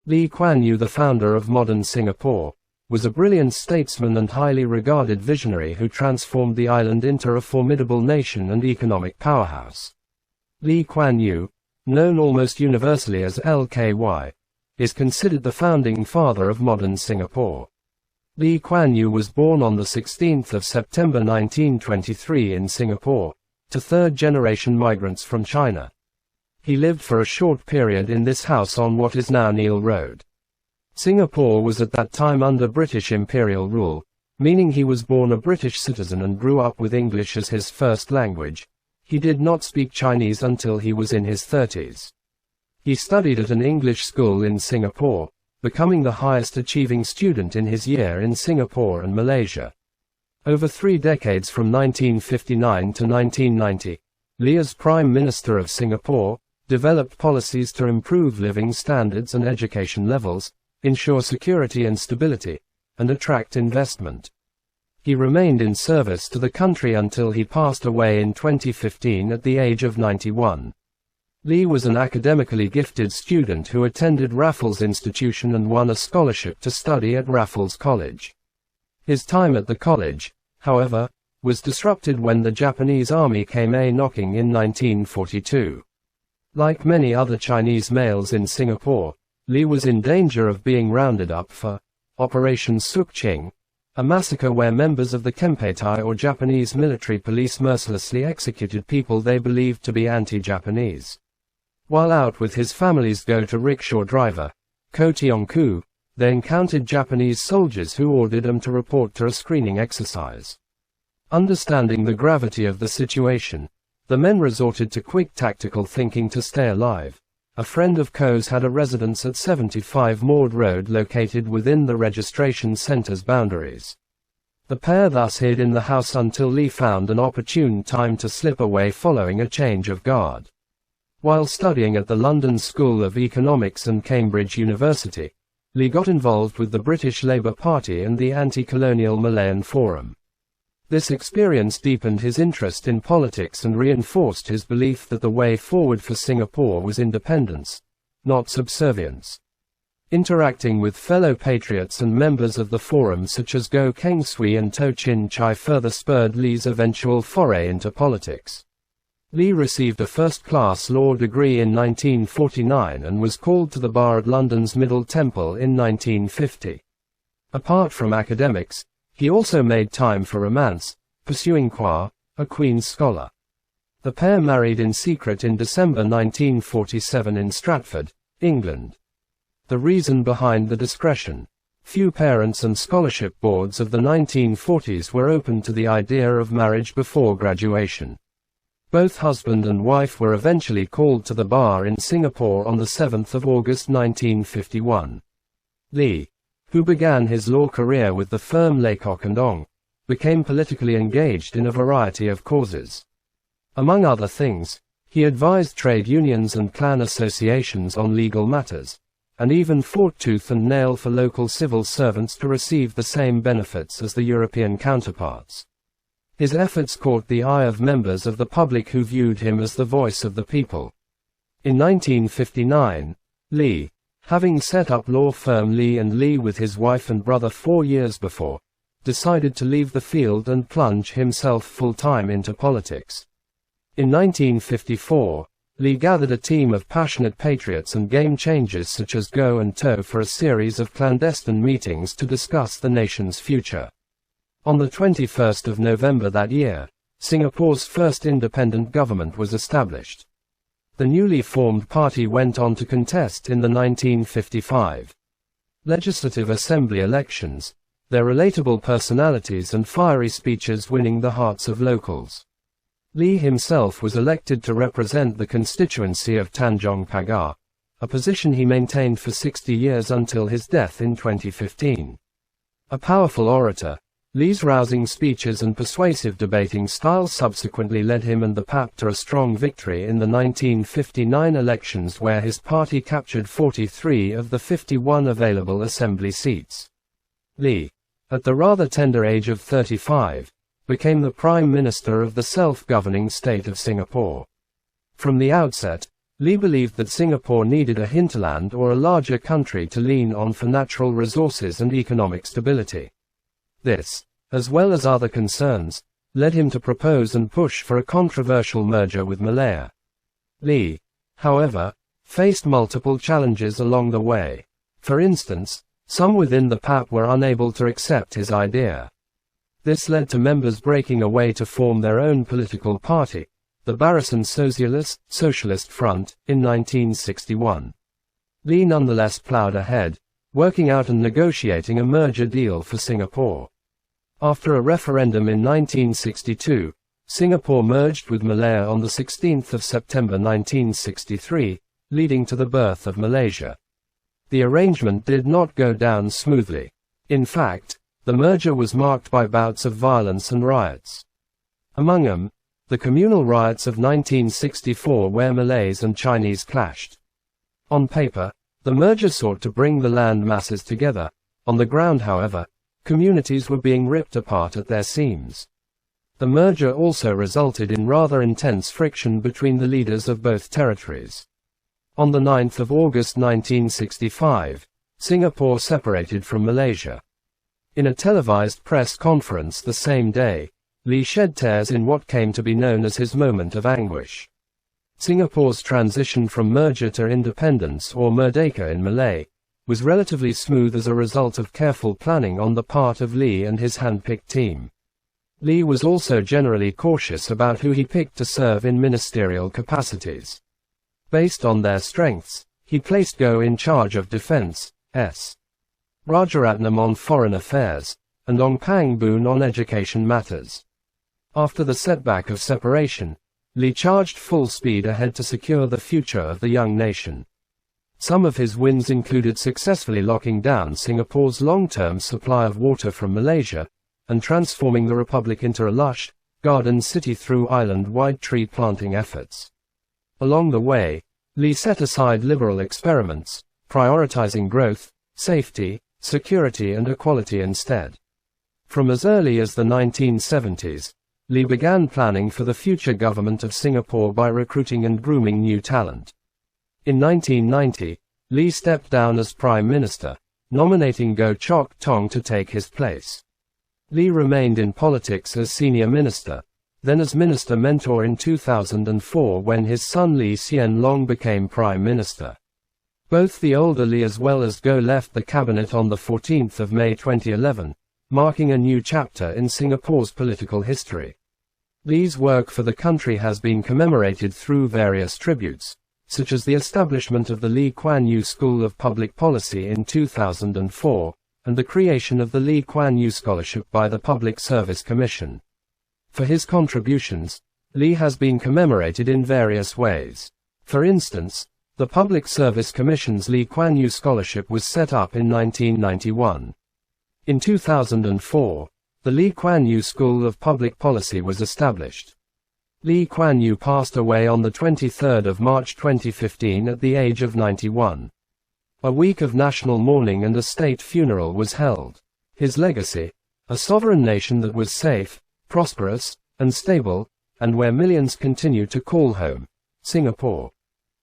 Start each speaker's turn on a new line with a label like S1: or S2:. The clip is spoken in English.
S1: Kuan Yew, the founder of modern Singapore, was a brilliant statesman and highly regarded visionary who transformed the island into a formidable nation and economic powerhouse. Kuan Yew, known almost universally as LKY, is considered the founding father of modern Singapore. Kuan Yew was born on the 16th of September 1923 in Singapore, to third-generation migrants from China. He lived for a short period in this house on what is now Neil Road. Singapore was at that time under British imperial rule, meaning he was born a British citizen and grew up with English as his first language. He did not speak Chinese until he was in his 30s. He studied at an English school in Singapore, becoming the highest achieving student in his year in Singapore and Malaysia. Over 3 decades from 1959 to 1990, Lee as Prime Minister of Singapore, developed policies to improve living standards and education levels, ensure security and stability, and attract investment. He remained in service to the country until he passed away in 2015 at the age of 91. Lee was an academically gifted student who attended Raffles Institution and won a scholarship to study at Raffles College. His time at the college, however, was disrupted when the Japanese army came knocking in 1942. Like many other Chinese males in Singapore, Lee was in danger of being rounded up for Operation Suk Ching, a massacre where members of the Kempeitai or Japanese military police mercilessly executed people they believed to be anti-Japanese. While out with his family's go-to-rickshaw driver, Ko Tiong Koo, they encountered Japanese soldiers who ordered them to report to a screening exercise. Understanding the gravity of the situation, the men resorted to quick tactical thinking to stay alive. A friend of Ko's had a residence at 75 Maud Road located within the registration center's boundaries. The pair thus hid in the house until Lee found an opportune time to slip away following a change of guard. While studying at the London School of Economics and Cambridge University, Lee got involved with the British Labour Party and the anti-colonial Malayan Forum. This experience deepened his interest in politics and reinforced his belief that the way forward for Singapore was independence, not subservience. Interacting with fellow patriots and members of the forum such as Goh Keng Swee and To Chin Chai further spurred Lee's eventual foray into politics. Lee received a first-class law degree in 1949 and was called to the bar at London's Middle Temple in 1950. Apart from academics, he also made time for romance, pursuing Kwa, a Queen's scholar. The pair married in secret in December 1947 in Stratford, England. The reason behind the discretion: few parents and scholarship boards of the 1940s were open to the idea of marriage before graduation. Both husband and wife were eventually called to the bar in Singapore on the 7th of August 1951. Lee, who began his law career with the firm Laycock & Ong, became politically engaged in a variety of causes. Among other things, he advised trade unions and clan associations on legal matters, and even fought tooth and nail for local civil servants to receive the same benefits as the European counterparts. His efforts caught the eye of members of the public who viewed him as the voice of the people. In 1959, Lee, having set up law firm Lee & Lee with his wife and brother 4 years before, decided to leave the field and plunge himself full-time into politics. In 1954, Lee gathered a team of passionate patriots and game-changers such as Goh and To for a series of clandestine meetings to discuss the nation's future. On the 21st of November that year, Singapore's first independent government was established. The newly formed party went on to contest in the 1955 Legislative Assembly elections, their relatable personalities and fiery speeches winning the hearts of locals. Lee himself was elected to represent the constituency of Tanjong Pagar, a position he maintained for 60 years until his death in 2015. A powerful orator, Lee's rousing speeches and persuasive debating style subsequently led him and the PAP to a strong victory in the 1959 elections where his party captured 43 of the 51 available assembly seats. Lee, at the rather tender age of 35, became the Prime Minister of the self-governing state of Singapore. From the outset, Lee believed that Singapore needed a hinterland or a larger country to lean on for natural resources and economic stability. This, as well as other concerns, led him to propose and push for a controversial merger with Malaya. Lee, however, faced multiple challenges along the way. For instance, some within the PAP were unable to accept his idea. This led to members breaking away to form their own political party, the Barisan Socialist Front, in 1961. Lee nonetheless plowed ahead, working out and negotiating a merger deal for Singapore. After a referendum in 1962, Singapore merged with Malaya on the 16th of September 1963, leading to the birth of Malaysia. The arrangement did not go down smoothly. In fact, the merger was marked by bouts of violence and riots. Among them, the communal riots of 1964 where Malays and Chinese clashed. On paper, the merger sought to bring the land masses together. On the ground, however, communities were being ripped apart at their seams. The merger also resulted in rather intense friction between the leaders of both territories. On the 9th of August 1965, Singapore separated from Malaysia. In a televised press conference the same day, Lee shed tears in what came to be known as his moment of anguish. Singapore's transition from merger to independence, or Merdeka in Malay, was relatively smooth as a result of careful planning on the part of Lee and his hand-picked team. Lee was also generally cautious about who he picked to serve in ministerial capacities. Based on their strengths, he placed Goh in charge of defense, S. Rajaratnam on foreign affairs, and Ong Pang Boon on education matters. After the setback of separation, Lee charged full speed ahead to secure the future of the young nation. Some of his wins included successfully locking down Singapore's long-term supply of water from Malaysia, and transforming the republic into a lush, garden city through island-wide tree planting efforts. Along the way, Lee set aside liberal experiments, prioritizing growth, safety, security and equality instead. From as early as the 1970s, Lee began planning for the future government of Singapore by recruiting and grooming new talent. In 1990, Lee stepped down as Prime Minister, nominating Goh Chok Tong to take his place. Lee remained in politics as senior minister, then as minister mentor in 2004 when his son Lee Hsien Loong became Prime Minister. Both the older Lee as well as Goh left the cabinet on the 14th of May 2011, marking a new chapter in Singapore's political history. Lee's work for the country has been commemorated through various tributes, such as the establishment of the Lee Kuan Yew School of Public Policy in 2004, and the creation of the Lee Kuan Yew Scholarship by the Public Service Commission. For his contributions, Lee has been commemorated in various ways. For instance, the Public Service Commission's Lee Kuan Yew Scholarship was set up in 1991. In 2004, the Lee Kuan Yew School of Public Policy was established. Lee Kuan Yew passed away on the 23rd of March 2015 at the age of 91. A week of national mourning and a state funeral was held. His legacy, a sovereign nation that was safe, prosperous, and stable, and where millions continue to call home, Singapore.